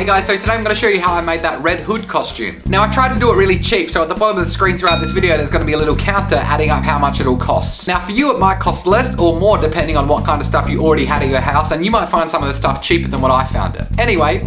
Hey guys, so today I'm going to show you how I made that Red Hood costume. Now I tried to do it really cheap, so at the bottom of the screen throughout this video there's going to be a little counter adding up how much it'll cost. Now for you it might cost less or more depending on what kind of stuff you already had at your house, and you might find some of the stuff cheaper than what I found it. Anyway,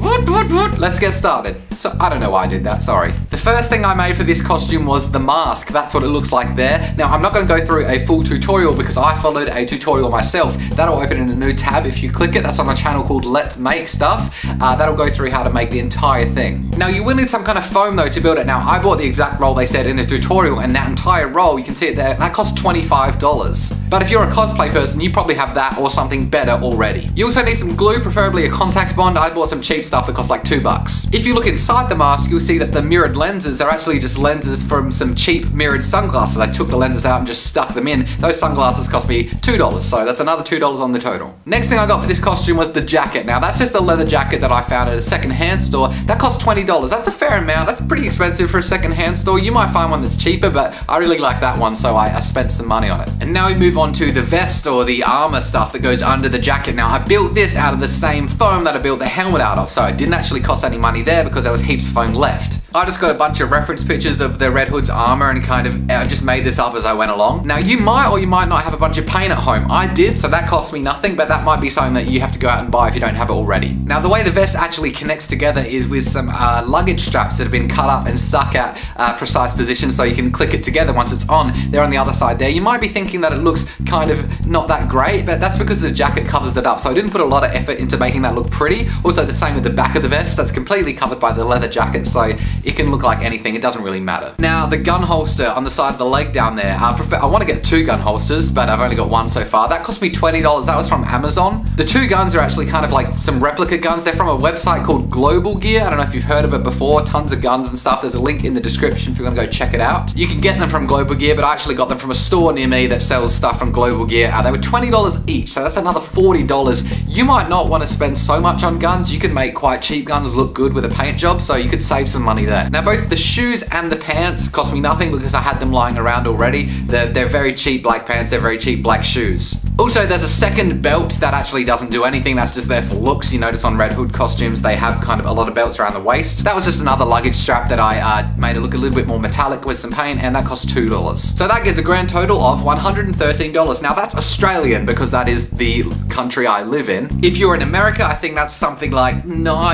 let's get started. So I don't know why I did that, sorry. The first thing I made for this costume was the mask. That's what it looks like there. Now I'm not going to go through a full tutorial because I followed a tutorial myself. That'll open in a new tab if you click it. That's on a channel called Let's Make Stuff. That'll go through how to make the entire thing. Now you will need some kind of foam though to build it. Now I bought the exact roll they said in the tutorial, and that entire roll, you can see it there, that costs $25. But if you're a cosplay person, you probably have that or something better already. You also need some glue, preferably a contact bond. I bought some cheap stuff that cost like $2. If you look inside the mask, you'll see that the mirrored lenses are actually just lenses from some cheap mirrored sunglasses. I took the lenses out and just stuck them in. Those sunglasses cost me $2, so that's another $2 on the total. Next thing I got for this costume was the jacket. Now that's just a leather jacket that I found at a second-hand store. That cost $20. That's a fair amount. That's pretty expensive for a second-hand store. You might find one that's cheaper, but I really like that one, so I spent some money on it. And now we move on to the vest or the armor stuff that goes under the jacket. Now I built this out of the same foam that I built the helmet out of, so it didn't actually cost any money there because there was heaps of foam left. I just got a bunch of reference pictures of the Red Hood's armor and kind of just made this up as I went along. Now you might or you might not have a bunch of paint at home. I did, so that cost me nothing, but that might be something that you have to go out and buy if you don't have it already. Now the way the vest actually connects together is with some luggage straps that have been cut up and stuck at precise positions so you can click it together once it's on. They're on the other side there. You might be thinking that it looks kind of not that great, but that's because the jacket covers it up, so I didn't put a lot of effort into making that look pretty. Also the same with the back of the vest. That's completely covered by the leather jacket, so it can look like anything. It doesn't really matter. Now the gun holster on the side of the leg down there, I want to get 2 gun holsters, but I've only got 1 so far. That cost me $20. That was from Amazon. The 2 guns are actually kind of like some replica guns. They're from a website called Global Gear. I don't know if you've heard of it before. Tons of guns and stuff. There's a link in the description if you want to go check it out. You can get them from Global Gear, but I actually got them from a store near me that sells stuff from Global Gear. They were $20 each, so that's another $40. You might not want to spend so much on guns. You can make quite cheap guns look good with a paint job, so you could save some money there. Now both the shoes and the pants cost me nothing because I had them lying around already. They're very cheap black pants, they're very cheap black shoes. Also, there's a second belt that actually doesn't do anything, that's just there for looks. You notice on Red Hood costumes, they have kind of a lot of belts around the waist. That was just another luggage strap that I made it look a little bit more metallic with some paint, and that cost $2. So that gives a grand total of $113. Now that's Australian because that is the country I live in. If you're in America, I think that's something like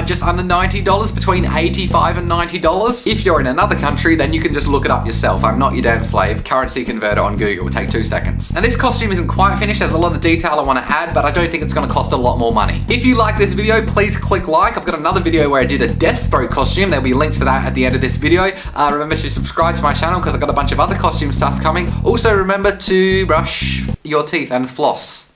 just under $90, between $85 and $90. If you're in another country, then you can just look it up yourself. I'm not your damn slave. Currency converter on Google, it will take 2 seconds. Now this costume isn't quite finished. There's a lot of detail I want to add, but I don't think it's going to cost a lot more money. If you like this video, please click like. I've got another video where I did a Deathstroke costume. There'll be links to that at the end of this video. Remember to subscribe to my channel because I've got a bunch of other costume stuff coming. Also remember to brush your teeth and floss.